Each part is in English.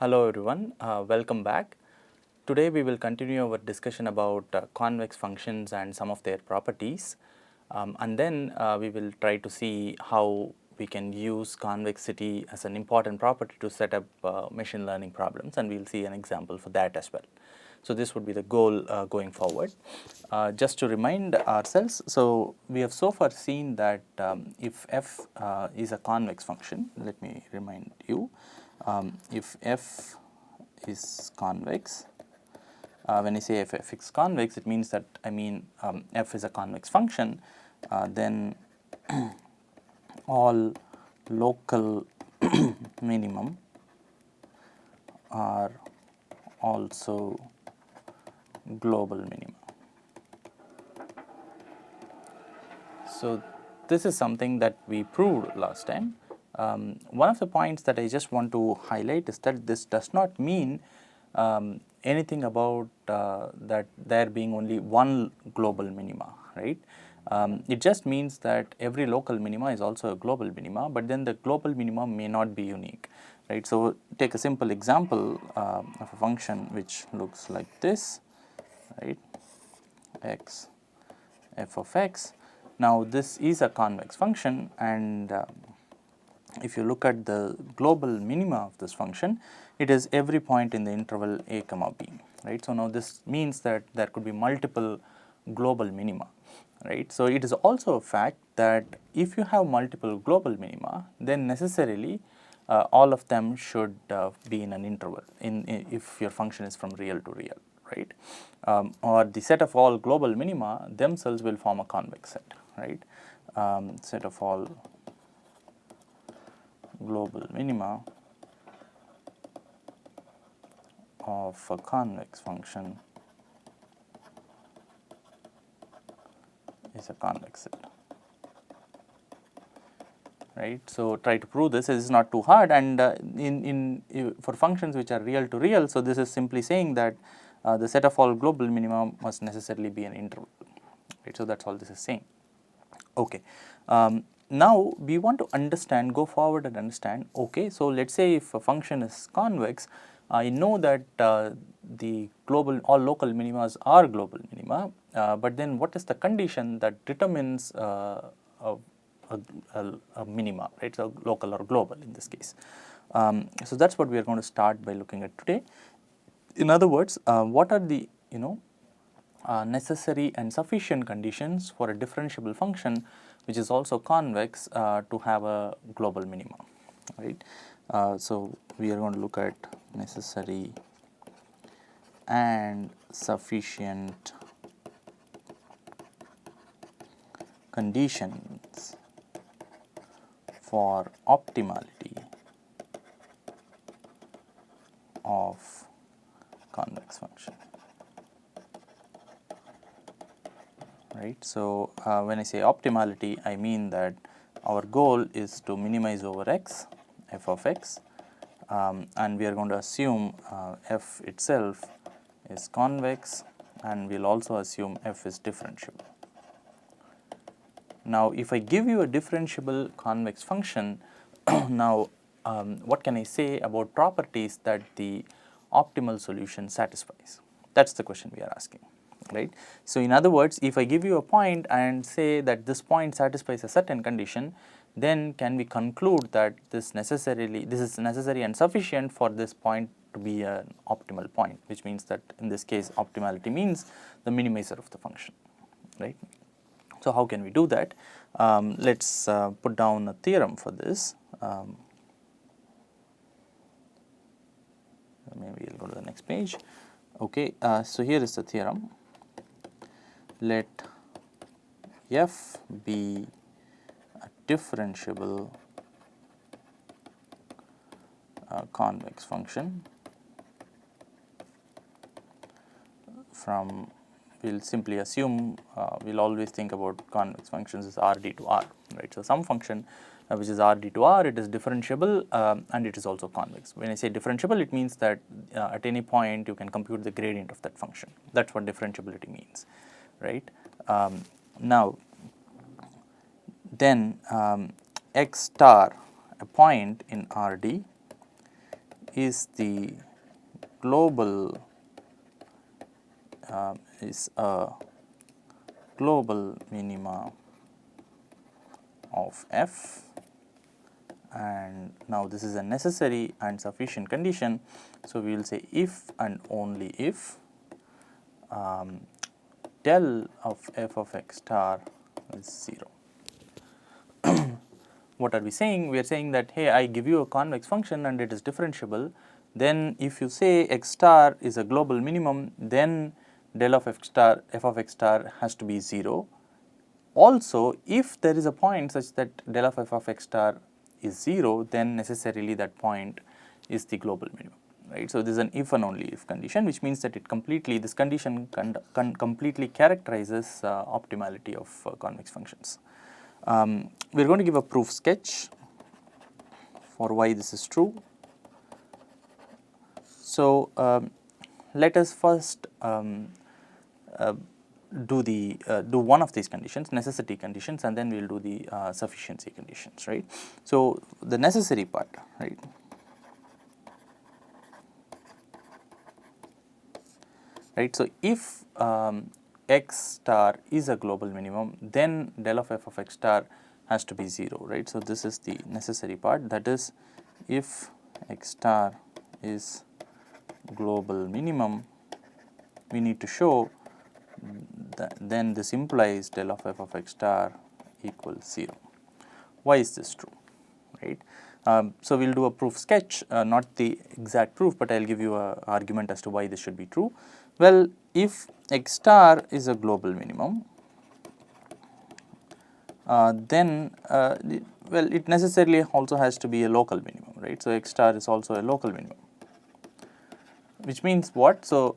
Hello everyone, welcome back. Today we will continue our discussion about convex functions and some of their properties, and then we will try to see how we can use convexity as an important property to set up machine learning problems, and we will see an example for that as well. So this would be the goal going forward. Just to remind ourselves, so we have so far seen that if f is a convex function, let me remind you, if f is convex, when I say if f is convex, it means that f is a convex function, then all local minimum are also global minima. So this is something that we proved last time. One of the points that I just want to highlight is that this does not mean anything about that there being only one global minima, right? It just means that every local minima is also a global minima, but then the global minima may not be unique, right? So take a simple example of a function which looks like this, right? X f of x. Now this is a convex function, and if you look at the global minima of this function, it is every point in the interval a comma b, right? So now this means that there could be multiple global minima, right? So it is also a fact that if you have multiple global minima, then necessarily all of them should be in an interval if your function is from real to real, right? Or the set of all global minima themselves will form a convex set, right? Set of all global minima of a convex function is a convex set, right? So try to prove this. It is not too hard, and for functions which are real to real, so this is simply saying that the set of all global minima must necessarily be an interval, right? So that's all this is saying. Okay. Now we want to understand, go forward and understand, okay, so let's say if a function is convex, I know that the all local minimas are global minima, but then what is the condition that determines a minima, right? So local or global in this case. So that's what we are going to start by looking at today. In other words, what are the necessary and sufficient conditions for a differentiable function which is also convex to have a global minima, right? So we are going to look at necessary and sufficient conditions for optimality of convex function, right? So when I say optimality, I mean that our goal is to minimize over x, f of x, and we are going to assume f itself is convex, and we will also assume f is differentiable. Now if I give you a differentiable convex function, now what can I say about properties that the optimal solution satisfies? That's the question we are asking, right? So in other words, if I give you a point and say that this point satisfies a certain condition, then can we conclude that this is necessary and sufficient for this point to be an optimal point, which means that in this case optimality means the minimizer of the function, right? So how can we do that? Let's put down a theorem for this. Maybe we'll go to the next page. Okay, so here is the theorem. Let f be a differentiable convex function from, we'll simply assume, we'll always think about convex functions as Rd to R, right? So some function which is Rd to R, it is differentiable and it is also convex. When I say differentiable, it means that at any point you can compute the gradient of that function. That's what differentiability means, right? Now then x star, a point in Rd, is the global is a global minima of f, and now this is a necessary and sufficient condition. So, we will say if and only if del of f of x star is 0. What are we saying? We are saying that, hey, I give you a convex function and it is differentiable, then if you say x star is a global minimum, then del of f of x star has to be 0. Also, if there is a point such that del of f of x star is 0, then necessarily that point is the global minimum, right. So, this is an if and only if condition, which means that it completely, this condition completely characterizes optimality of convex functions. We are going to give a proof sketch for why this is true. So, let us first do one of these conditions, necessity conditions, and then we will do the sufficiency conditions, right. So, the necessary part, right. Right. So, if x star is a global minimum, then del of f of x star has to be 0, right. So, this is the necessary part, that is if x star is global minimum, we need to show that then this implies del of f of x star equals 0. Why is this true, right? So, we will do a proof sketch, not the exact proof, but I will give you an argument as to why this should be true. Well, if x star is a global minimum, then well, it necessarily also has to be a local minimum, right. So, x star is also a local minimum, which means what? So,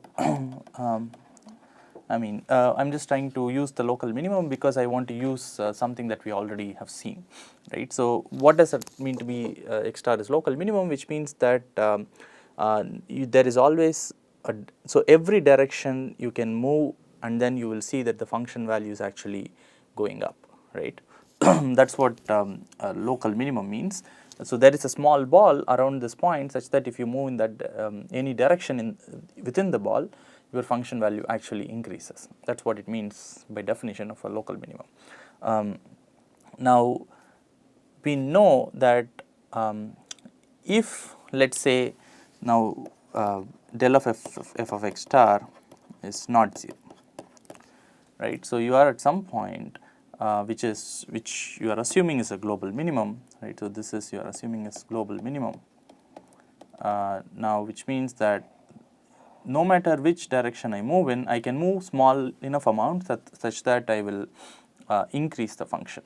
I mean, I am just trying to use the local minimum because I want to use something that we already have seen, right. So, what does it mean to be x star is local minimum, which means that there is always so every direction you can move, and then you will see that the function value is actually going up, right. That is what local minimum means. So, there is a small ball around this point such that if you move in that any direction within the ball, your function value actually increases. That is what it means by definition of a local minimum. Now, we know that if let us say now del of f of x star is not 0, right. So, you are at some point which you are assuming is a global minimum, right. So, this is you are assuming is global minimum now, which means that no matter which direction I move in, I can move small enough amounts such that I will increase the function.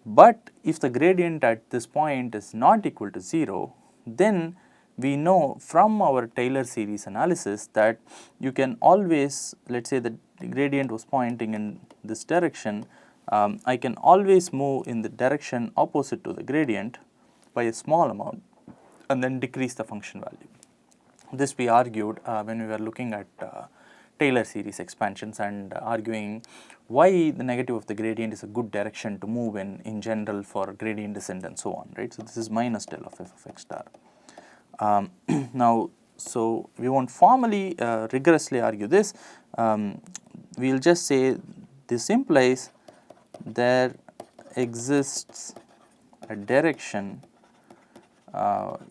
But if the gradient at this point is not equal to 0, then we know from our Taylor series analysis that you can always, let us say the gradient was pointing in this direction, I can always move in the direction opposite to the gradient by a small amount and then decrease the function value. This we argued when we were looking at Taylor series expansions and arguing why the negative of the gradient is a good direction to move in general for gradient descent and so on, right. So, this is minus del of f of x star. Now, so we won't formally rigorously argue this, we will just say this implies there exists a direction.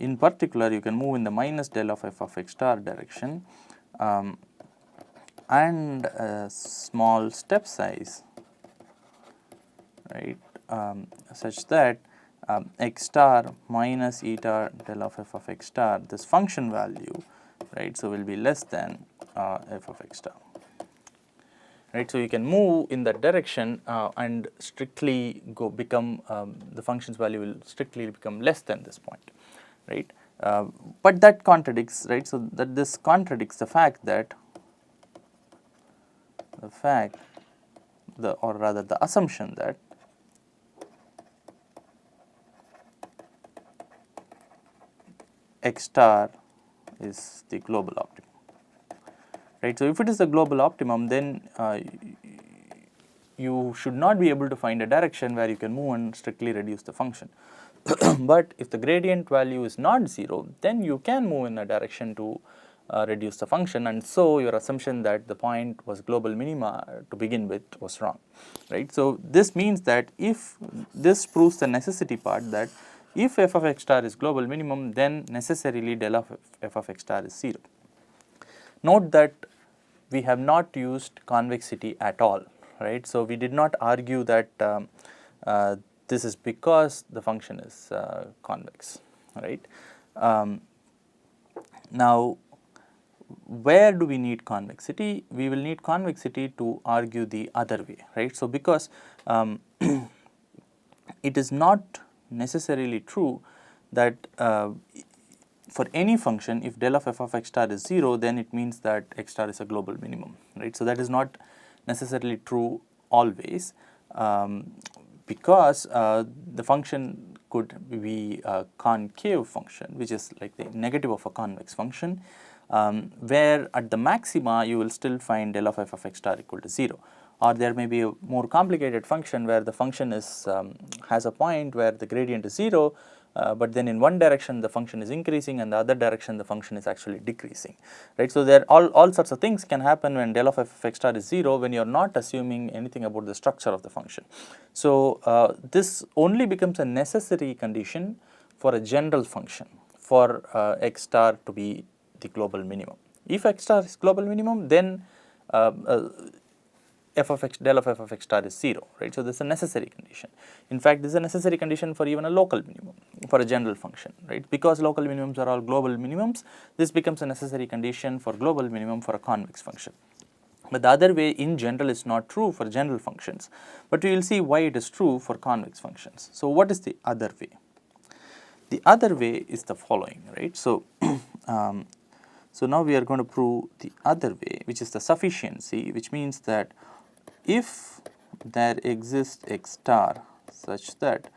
In particular, you can move in the minus del of f of x star direction and a small step size, right, such that x star minus eta del of f of x star, this function value, right, so will be less than f of x star. Right. So, you can move in that direction and strictly become the function's value will strictly become less than this point, right. But that contradicts, right. So, that this contradicts the fact that or rather the assumption that x star is the global optimum, right. So, if it is the global optimum, then you should not be able to find a direction where you can move and strictly reduce the function. But if the gradient value is not 0, then you can move in a direction to reduce the function, and so your assumption that the point was global minima to begin with was wrong, right. So this means that if this proves the necessity part, that if f of x star is global minimum, then necessarily del of f of x star is 0. Note that we have not used convexity at all, right. So we did not argue that this is because the function is convex, right. Now, where do we need convexity? We will need convexity to argue the other way, right. So because it is not necessarily true that for any function, if del of f of x star is 0, then it means that x star is a global minimum, right. So that is not necessarily true always, because the function could be a concave function, which is like the negative of a convex function, where at the maxima you will still find del of f of x star equal to 0. Or there may be a more complicated function where the function is has a point where the gradient is 0, but then in one direction the function is increasing and the other direction the function is actually decreasing, right. So there all sorts of things can happen when del of f of x star is 0, when you are not assuming anything about the structure of the function. So this only becomes a necessary condition for a general function for x star to be the global minimum. If x star is global minimum, then f of x del of f of x star is 0, right. So this is a necessary condition. In fact, this is a necessary condition for even a local minimum for a general function, right. Because local minimums are all global minimums, this becomes a necessary condition for global minimum for a convex function. But the other way in general is not true for general functions, but we will see why it is true for convex functions. So what is the other way? The other way is the following, right. So so now we are going to prove the other way, which is the sufficiency, which means that if there exists x star such that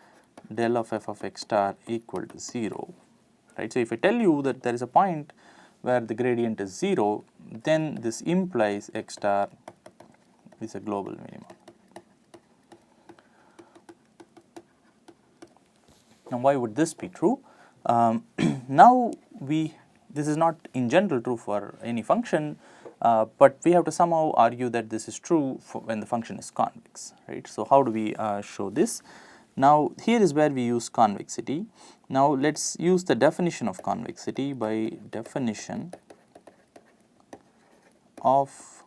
del of f of x star equal to 0, right. So if I tell you that there is a point where the gradient is 0, then this implies x star is a global minimum. Now why would this be true? Now this is not in general true for any function, but we have to somehow argue that this is true for when the function is convex, right. So how do we show this? Now here is where we use convexity. Now let us use the definition of convexity by definition of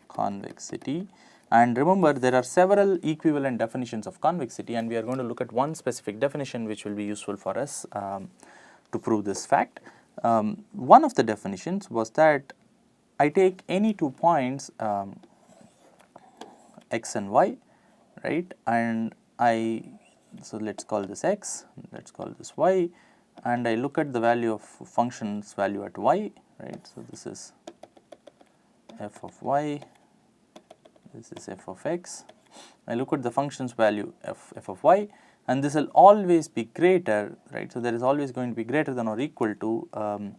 convexity. And remember, there are several equivalent definitions of convexity, and we are going to look at one specific definition which will be useful for us to prove this fact. One of the definitions was that I take any 2 points x and y, right, and so let us call this x, let us call this y, and I look at the value of function's value at y, right. So this is f of y, this is f of x. I look at the function's value f of y, and this will always be greater, right. So there is always going to be greater than or equal to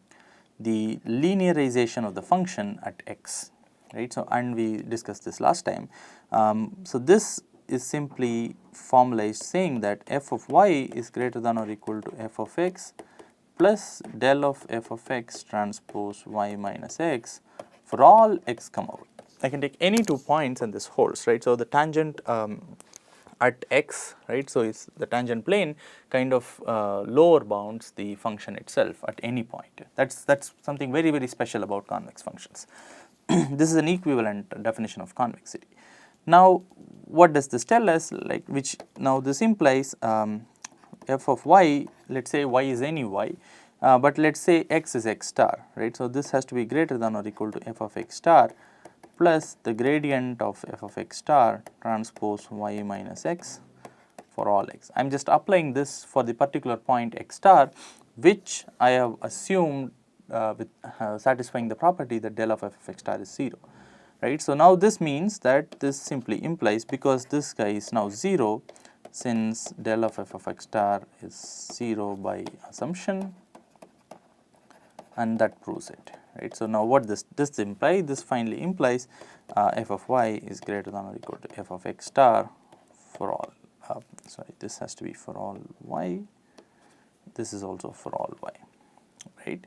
the linearization of the function at x, right. So and we discussed this last time. So this is simply formalized saying that f of y is greater than or equal to f of x plus del of f of x transpose y minus x for all x comma y. I can take any 2 points and this holds, right. So the tangent at x, right, so it's the tangent plane kind of lower bounds the function itself at any point. That's something very, very special about convex functions. This is an equivalent definition of convexity. Now what does this tell us? Like which now this implies f of y, let us say y is any y, but let us say x is x star, right. So this has to be greater than or equal to f of x star plus the gradient of f of x star transpose y minus x for all x. I am just applying this for the particular point x star, which I have assumed with satisfying the property that del of f of x star is 0, right. So now this means that this simply implies, because this guy is now 0, since del of f of x star is 0 by assumption, and that proves it, right. So, now what this implies, this finally implies f of y is greater than or equal to f of x star for all, sorry, this has to be for all y, this is also for all y, right.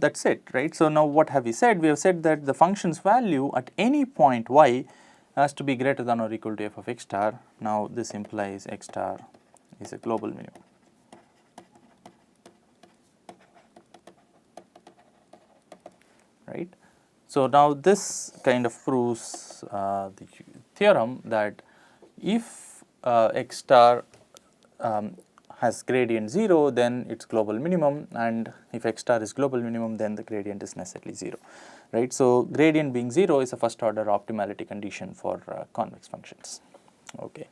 That is it, right. So, now what have we said? We have said that the function's value at any point y has to be greater than or equal to f of x star. Now, this implies x star is a global minimum. Right. So, now this kind of proves the theorem that if x star has gradient 0, then its global minimum, and if x star is global minimum, then the gradient is necessarily 0, right. So, gradient being 0 is a first order optimality condition for convex functions. Okay.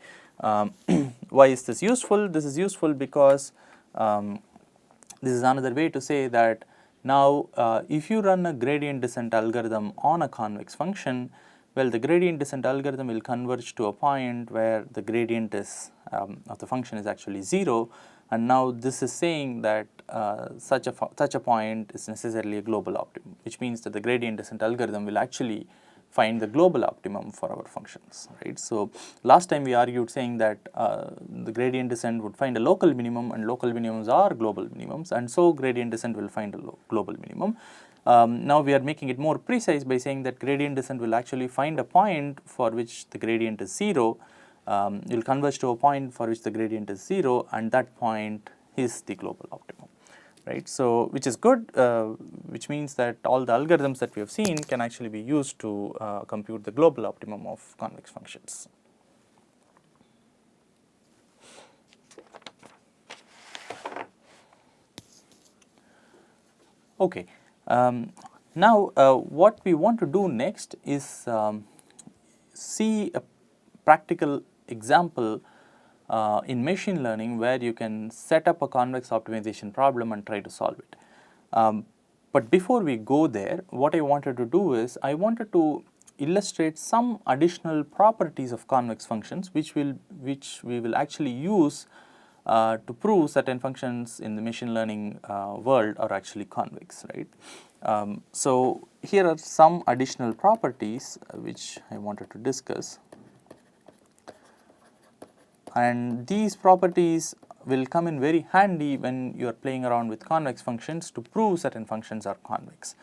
Why is this useful? This is useful because this is another way to say that now if you run a gradient descent algorithm on a convex function, well, the gradient descent algorithm will converge to a point where the gradient is of the function is actually 0, and now this is saying that such a point is necessarily a global optimum, which means that the gradient descent algorithm will actually find the global optimum for our functions, right. So, last time we argued saying that the gradient descent would find a local minimum, and local minimums are global minimums, and so gradient descent will find a global minimum. Now, we are making it more precise by saying that gradient descent will actually find a point for which the gradient is 0, will converge to a point for which the gradient is 0, and that point is the global optimum, right. So, which is good, which means that all the algorithms that we have seen can actually be used to compute the global optimum of convex functions. Okay. Now, what we want to do next is see a practical example in machine learning where you can set up a convex optimization problem and try to solve it. But before we go there, what I wanted to do is I wanted to illustrate some additional properties of convex functions which we will actually use to prove certain functions in the machine learning world are actually convex, right. So, here are some additional properties which I wanted to discuss, and these properties will come in very handy when you are playing around with convex functions to prove certain functions are convex,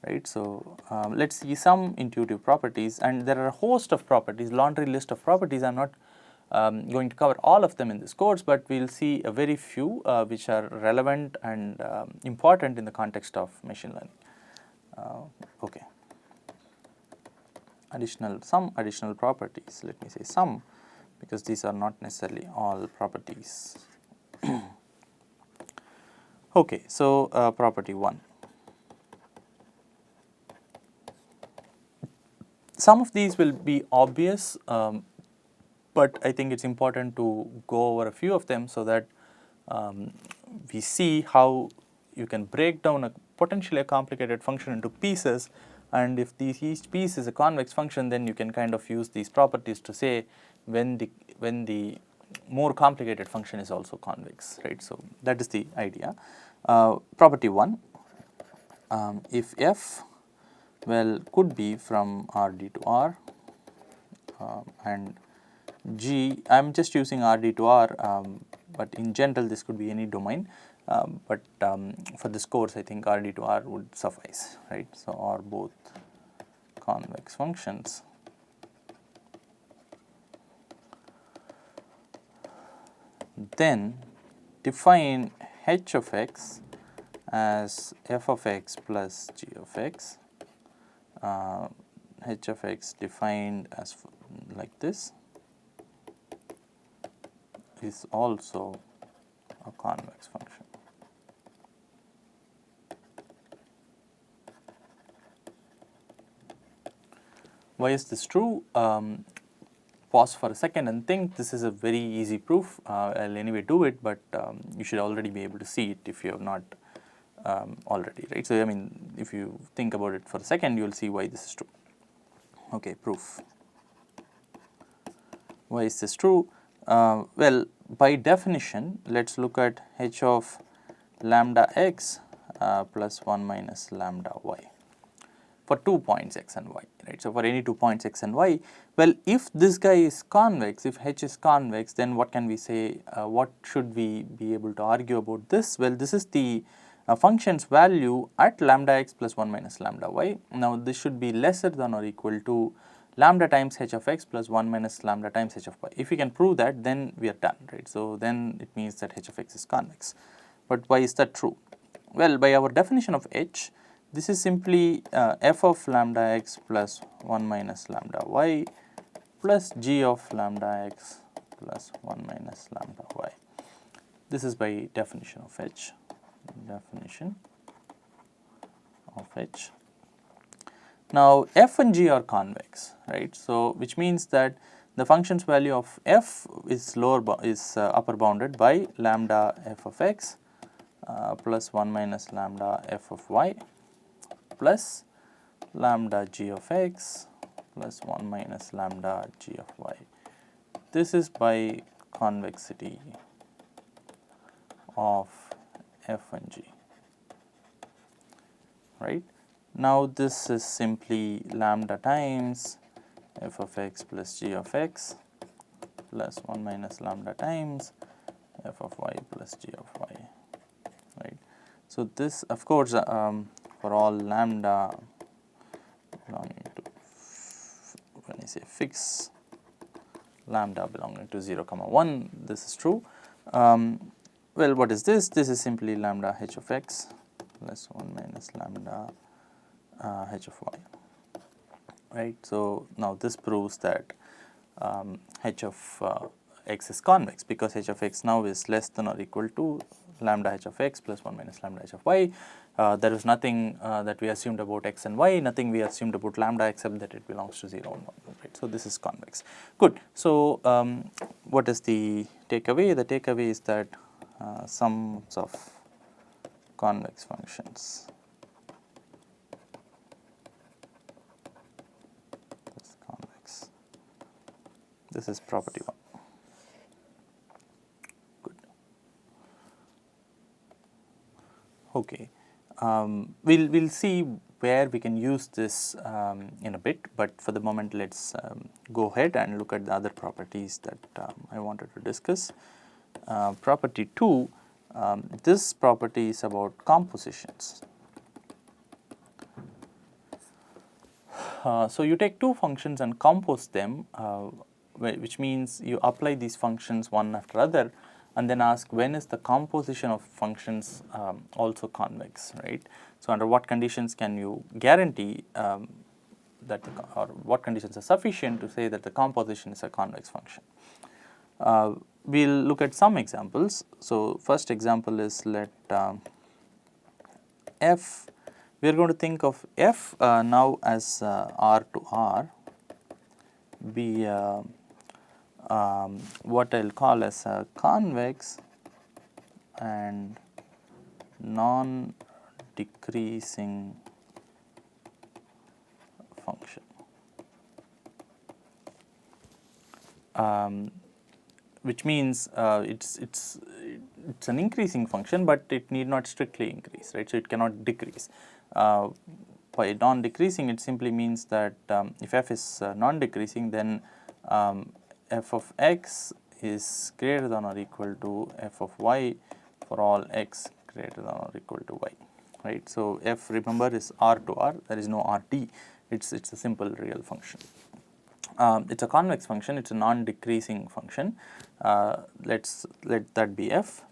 right. So, let us see some intuitive properties, and there are a host of properties, laundry list of properties. I am not going to cover all of them in this course, but we will see a very few which are relevant and important in the context of machine learning. Okay. Some additional properties, let me say some, because these are not necessarily all properties. Okay, so property 1. Some of these will be obvious, but I think it is important to go over a few of them so that we see how you can break down a potentially a complicated function into pieces, and if each piece is a convex function, then you can kind of use these properties to say when the more complicated function is also convex, right. So, that is the idea. Property 1, if f could be from Rd to R and G, I am just using Rd to R, but in general this could be any domain, but for this course I think Rd to R would suffice, right. So, are both convex functions, then define h of x as f of x plus g of x, h of x defined as like this is also a convex function. Why is this true? Pause for a second and think. This is a very easy proof. I'll anyway do it, but you should already be able to see it if you have not already, right. So, I mean, if you think about it for a second, you will see why this is true. Okay, proof. Why is this true? Well, by definition, let us look at h of lambda x plus 1 minus lambda y for 2 points x and y, right. So, for any 2 points x and y, well, if this guy is convex, if H is convex, then what can we say, what should we be able to argue about this? Well, this is the function's value at lambda x plus 1 minus lambda y. Now, this should be lesser than or equal to lambda times h of x plus 1 minus lambda times h of y. If we can prove that, then we are done, right. So, then it means that h of x is convex. But why is that true? Well, by our definition of h, this is simply f of lambda x plus 1 minus lambda y plus g of lambda x plus 1 minus lambda y. This is by definition of h, definition of h. Now, f and g are convex, right. So, which means that the function's value of f is upper bounded by lambda f of x plus 1 minus lambda f of y plus lambda g of x plus 1 minus lambda g of y. This is by convexity of f and g, right. Now, this is simply lambda times f of x plus g of x plus 1 minus lambda times f of y plus g of y, right. So, this of course, for all lambda belonging to, when I say fix lambda belonging to 0 comma 1, this is true. Well, what is this? This is simply lambda h of x plus 1 minus lambda h of y, right. So, now this proves that h of x is convex, because h of x now is less than or equal to lambda h of x plus 1 minus lambda h of y. There is nothing that we assumed about x and y, nothing we assumed about lambda except that it belongs to 0 and 1, right. So, this is convex. Good. So, what is the takeaway? The takeaway is that sums of convex functions is convex. This is property 1. Good. Okay. We'll see where we can use this in a bit, but for the moment let's go ahead and look at the other properties that I wanted to discuss. Property 2, this property is about compositions. So, you take two functions and compose them, which means you apply these functions one after other and then ask when is the composition of functions also convex, right. So, under what conditions can you guarantee that or what conditions are sufficient to say that the composition is a convex function. We will look at some examples. So, first example is let f, we are going to think of f now as R to R be what I will call as a convex and non-decreasing function. Which means it's an increasing function, but it need not strictly increase, right. So, it cannot decrease. By non-decreasing, it simply means that if f is non-decreasing, then f of x is greater than or equal to f of y for all x greater than or equal to y, right. So, f, remember, is R to R, there is no RT, it's a simple real function. It's a convex function, it's a non-decreasing function. Let that be f.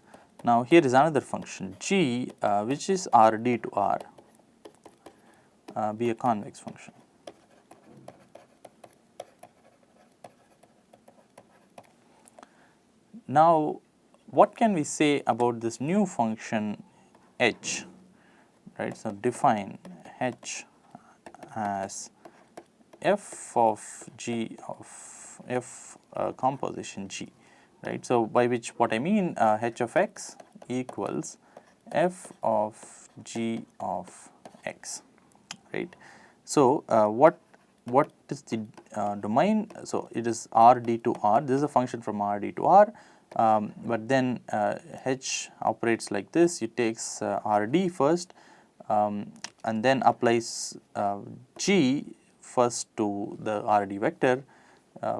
Now, here is another function g, which is Rd to R, be a convex function. Now, what can we say about this new function h, right. So, define h as f of g of f composition g, right. So, by which what I mean h of x equals f of g of x, right. So, what is the domain? So, it is Rd to R, this is a function from Rd to R, but then H operates like this, it takes RD first and then applies G first to the RD vector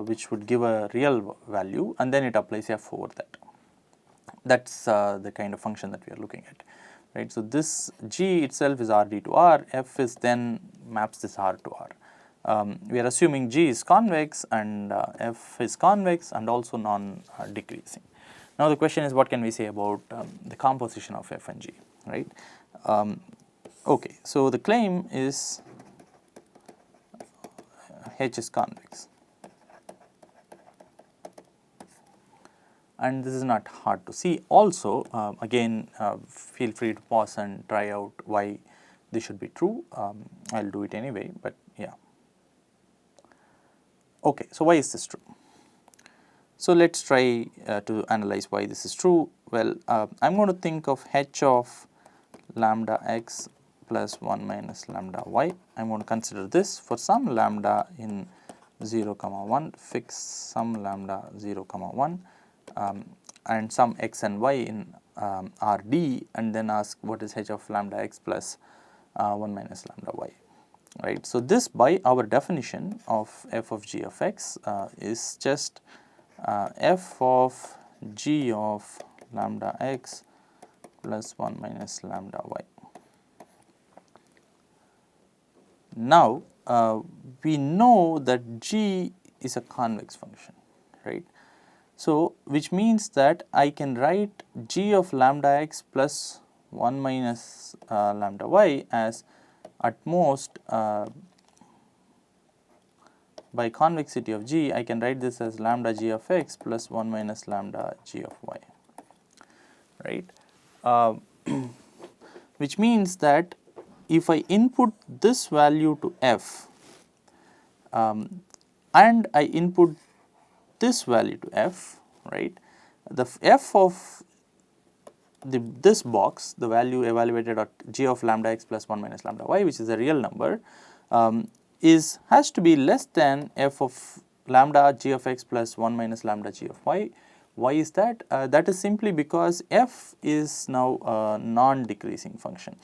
which would give a real value, and then it applies F over that. That is the kind of function that we are looking at, right. So, this G itself is RD to R, F is then maps this R to R. We are assuming G is convex and F is convex and also non-decreasing. Now, the question is, what can we say about the composition of F and G, right. Okay, so the claim is H is convex, and this is not hard to see. Also, again, feel free to pause and try out why this should be true. I will do it anyway, but yeah. Okay, so why is this true? So, let us try to analyze why this is true. Well, I am going to think of H of lambda x plus 1 minus lambda y. I am going to consider this for some lambda in 0 comma 1, fix some lambda 0 comma 1 and some x and y in RD, and then ask what is H of lambda x plus 1 minus lambda y, right. So, this by our definition of f of g of x is just f of g of lambda x plus 1 minus lambda y. Now, we know that g is a convex function, right. So, which means that I can write g of lambda x plus 1 minus lambda y as at most by convexity of g, I can write this as lambda g of x plus 1 minus lambda g of y, right. Which means that if I input this value to f and I input this value to f, right, the f of this box, the value evaluated at g of lambda x plus 1 minus lambda y, which is a real number, has to be less than f of lambda g of x plus 1 minus lambda g of y. Why is that? That is simply because f is now a non-decreasing function,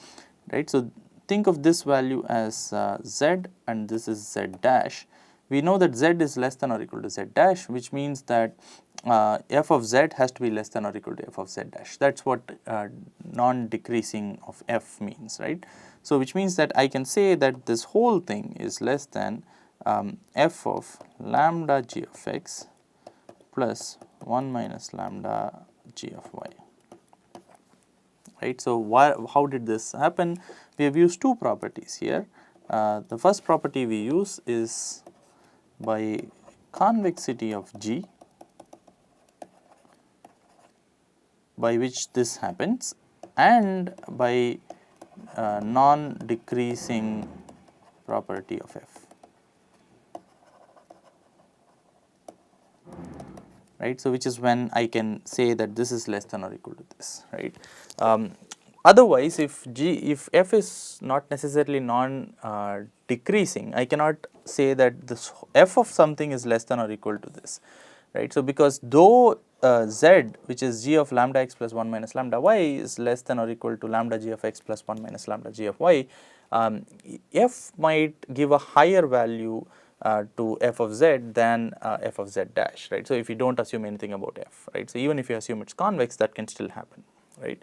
right. So, think of this value as z and this is z dash. We know that z is less than or equal to z dash, which means that f of z has to be less than or equal to f of z dash. That is what non-decreasing of f means, right. So, which means that I can say that this whole thing is less than f of lambda g of x plus 1 minus lambda g of y, right. So, how did this happen? We have used two properties here. The first property we use is by convexity of G, by which this happens, and by non-decreasing property of f, right. So, which is when I can say that this is less than or equal to this, right. Otherwise, if f is not necessarily non-decreasing, I cannot say that this f of something is less than or equal to this, right. So, because though z, which is g of lambda x plus 1 minus lambda y, is less than or equal to lambda g of x plus 1 minus lambda g of y, f might give a higher value to f of z than f of z dash, right. So, if you do not assume anything about f, right. So, even if you assume it is convex, that can still happen, right.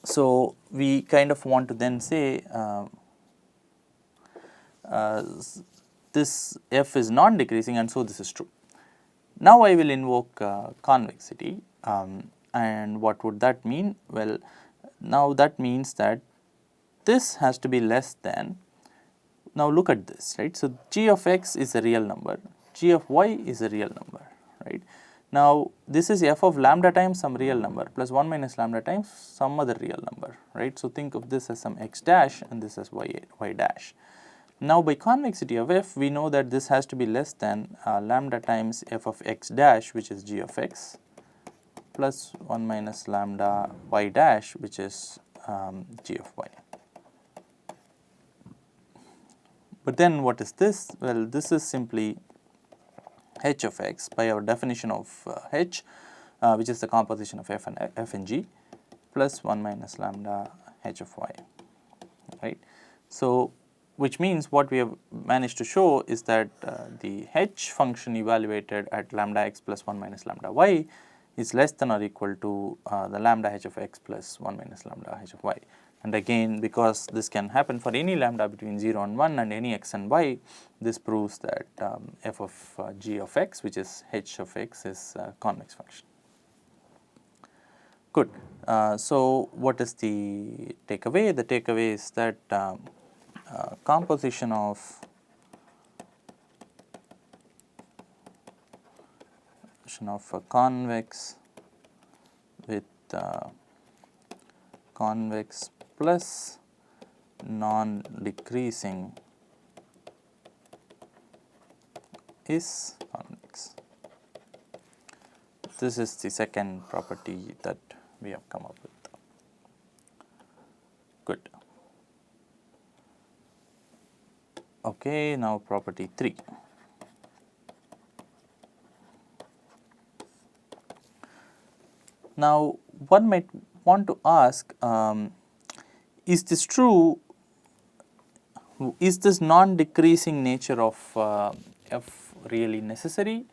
So, we kind of want to then say this f is non-decreasing, and so this is true. Now, I will invoke convexity, and what would that mean? Well, now that means that this has to be less than, now look at this, right. So, g of x is a real number, g of y is a real number, right. Now, this is f of lambda times some real number plus 1 minus lambda times some other real number, right. So, think of this as some x dash and this as y dash. Now, by convexity of f, we know that this has to be less than lambda times f of x dash, which is g of x, plus 1 minus lambda y dash, which is g of y. But then what is this? Well, this is simply h of x by our definition of h, which is the composition of f and g, plus 1 minus lambda h of y, right. So, which means what we have managed to show is that the h function evaluated at lambda x plus 1 minus lambda y is less than or equal to the lambda h of x plus 1 minus lambda h of y. And again, because this can happen for any lambda between 0 and 1 and any x and y, this proves that f of g of x, which is h of x, is a convex function. Good. So, what is the takeaway? The takeaway is that composition of a convex with convex plus non-decreasing is convex. This is the second property that we have come up with. Good. Okay, now property 3. Now, one might want to ask, is this true? Is this non-decreasing nature of f really necessary?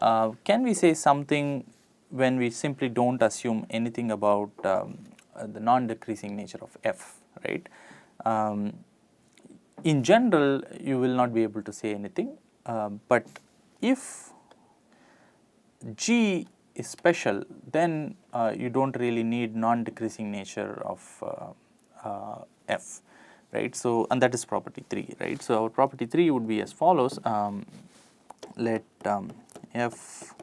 Can we say something when we simply do not assume anything about the non-decreasing nature of f, right? In general, you will not be able to say anything, but if G is special, then you do not really need non-decreasing nature of f, right. So, and that is property 3, right. So, our property 3 would be as follows. Let f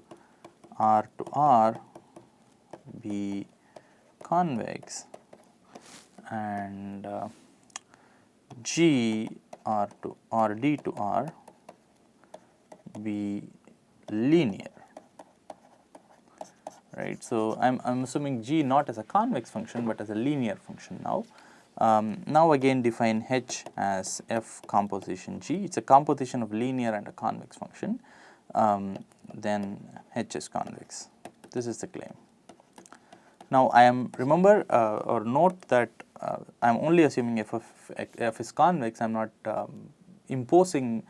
r to r be convex and g r to r d to r be linear, right. So, I am assuming g not as a convex function, but as a linear function now. Now again define h as f composition g. It is a composition of linear and a convex function. Then h is convex. This is the claim. Now I am remember or note that I am only assuming f is convex. I am not imposing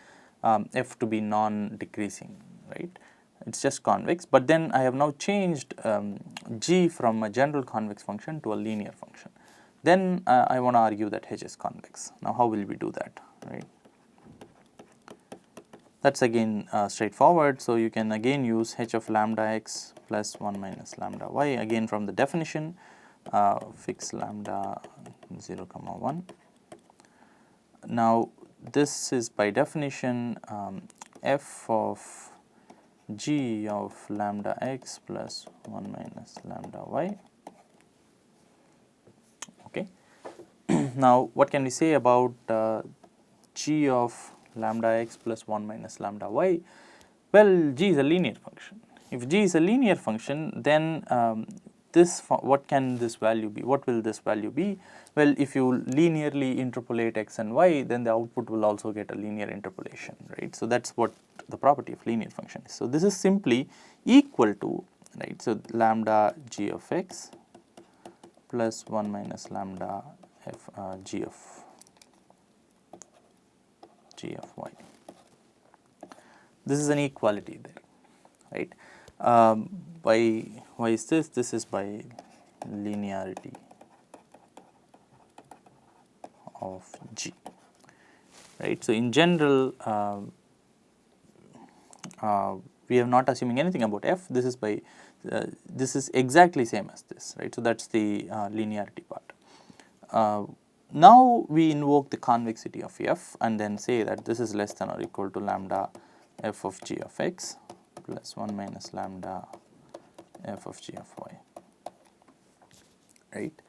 f to be non-decreasing, right. It is just convex, but then I have now changed g from a general convex function to a linear function. Then I want to argue that h is convex. Now how will we do that, right? That is again straightforward. So, you can again use h of lambda x plus 1 minus lambda y, again from the definition, fix lambda 0 comma 1. Now this is by definition f of g of lambda x plus 1 minus lambda y. Okay. Now what can we say about g of lambda x plus 1 minus lambda y? Well, g is a linear function. If g is a linear function, then what can this value be? What will this value be? Well, if you linearly interpolate x and y, then the output will also get a linear interpolation, right. So, that is what the property of linear function is. So, this is simply equal to, right. So, lambda g of x plus 1 minus lambda f g of y. This is an equality there, right. Why is this? This is by linearity of g, right. So, in general we are not assuming anything about f. This is by this is exactly same as this, right. So, that is the linearity part. Now we invoke the convexity of f and then say that this is less than or equal to lambda f of g of x plus 1 minus lambda f of g of y, right,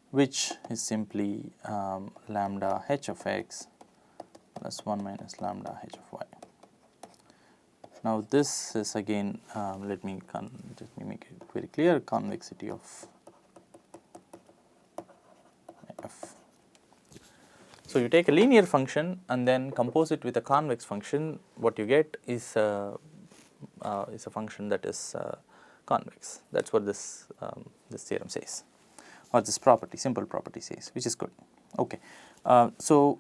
which is simply lambda h of x plus 1 minus lambda h of y. Now this is again let me make it very clear, convexity of f. So, you take a linear function and then compose it with a convex function. What you get is is a function that is convex. That is what this this theorem says, or this property, simple property says, which is good. Okay. So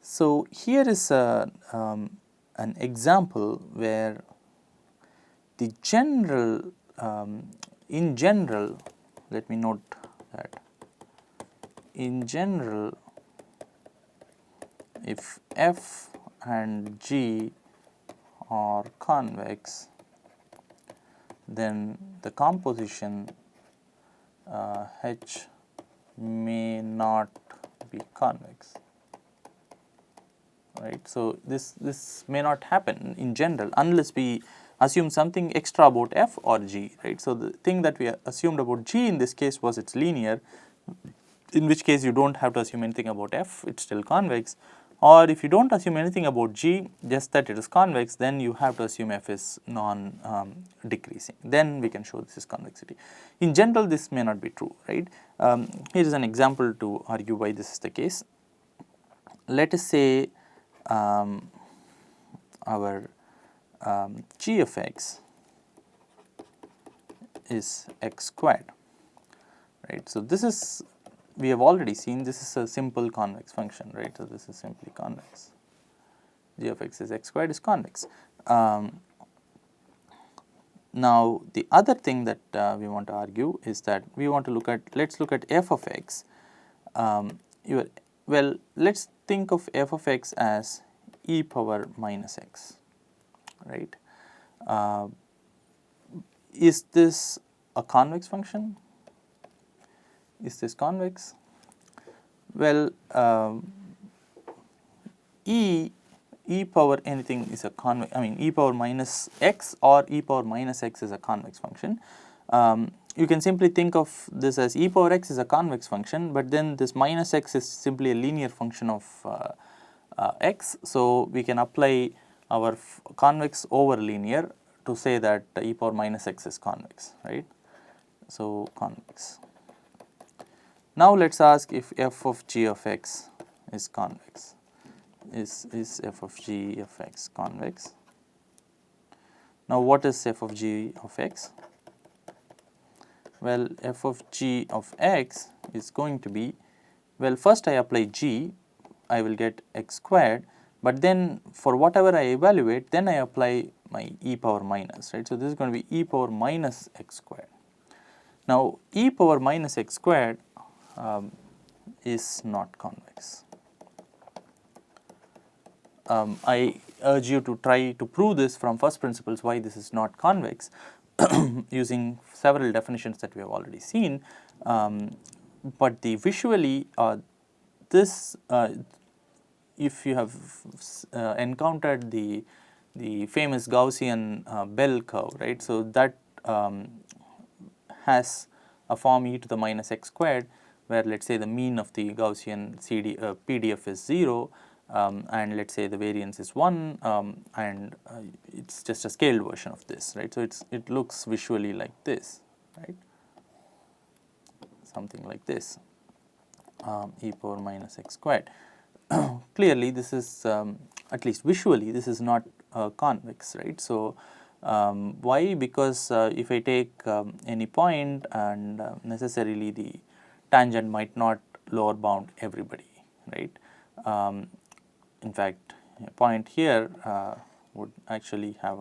so here is an example where the general in general, let me note that in general, if f and g are convex, then the composition H may not be convex, right. So, this may not happen in general unless we assume something extra about f or g, right. So, the thing that we assumed about g in this case was it's linear, in which case you do not have to assume anything about f, it is still convex, or if you do not assume anything about g, just that it is convex, then you have to assume f is non decreasing, then we can show this is convexity. In general, this may not be true, right. Here is an example to argue why this is the case. Let us say our g of x is x squared, right. So, this is, we have already seen, this is a simple convex function, right. So, this is simply convex, g of x is x squared is convex. Now, the other thing that we want to argue is that we want to look at, let us look at f of x. Well, let us think of f of x as e power minus x, right. Is this a convex function? Is this convex? Well, e power anything is a convex, I mean e power minus x or e power minus x is a convex function. You can simply think of this as e power x is a convex function, but then this minus x is simply a linear function of x. So, we can apply our convex over linear to say that e power minus x is convex, right. So, convex. Now, let us ask if f of g of x is convex. Is f of g of x convex? Now, what is f of g of x? Well, f of g of x is going to be, well, first I apply g, I will get x squared, but then for whatever I evaluate, then I apply my e power minus, right. So, this is going to be e power minus x squared. Now, e power minus x squared is not convex. I urge you to try to prove this from first principles why this is not convex using several definitions that we have already seen, but the visually this if you have encountered the famous Gaussian bell curve, right. So, that has a form e to the minus x squared, where let us say the mean of the Gaussian PDF is 0, and let us say the variance is 1, and it is just a scaled version of this, right. So, it looks visually like this, right, something like this, e power minus x squared. Clearly, this is at least visually this is not convex, right. So, why? Because if I take any point, and necessarily the tangent might not lower bound everybody, right. In fact, a point here would actually have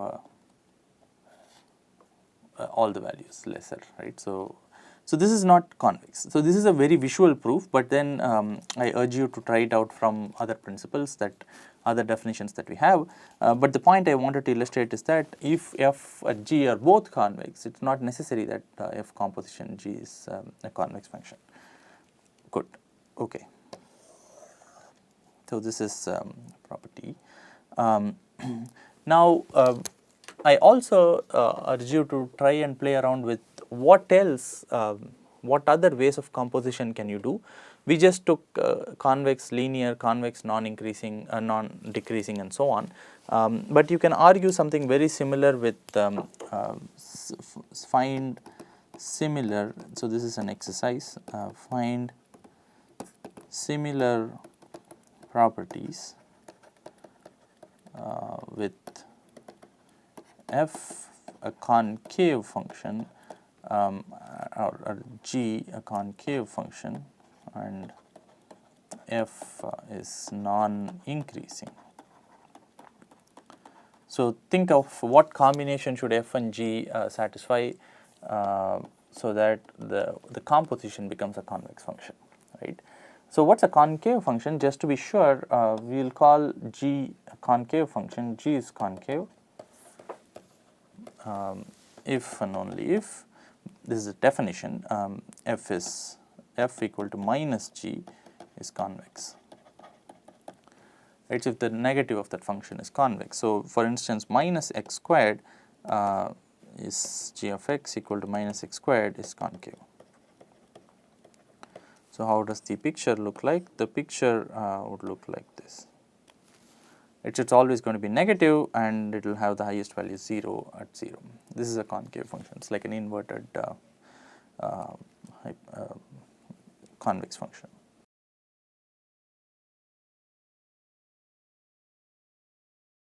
all the values lesser, right. So, this is not convex. So, this is a very visual proof, but then I urge you to try it out from other principles, that other definitions that we have. But the point I wanted to illustrate is that if f and g are both convex, it is not necessary that f composition g is a convex function. Good. Okay. So, this is property. Now, I also urge you to try and play around with what else, what other ways of composition can you do. We just took convex, linear, convex, non-increasing, non-decreasing and so on, but you can argue something very similar with find similar. So, this is an exercise, find similar properties with f a concave function or g a concave function and f is non-increasing. So, think of what combination should f and g satisfy so that the composition becomes a convex function, right. So, what is a concave function? Just to be sure, we will call g a concave function. G is concave if and only if, this is a definition, f equal to minus g is convex. Right, so if the negative of that function is convex. So, for instance, minus x squared is g of x equal to minus x squared is concave. So, how does the picture look like? The picture would look like this. It's always going to be negative and it will have the highest value 0 at 0. This is a concave function. It's like an inverted convex function.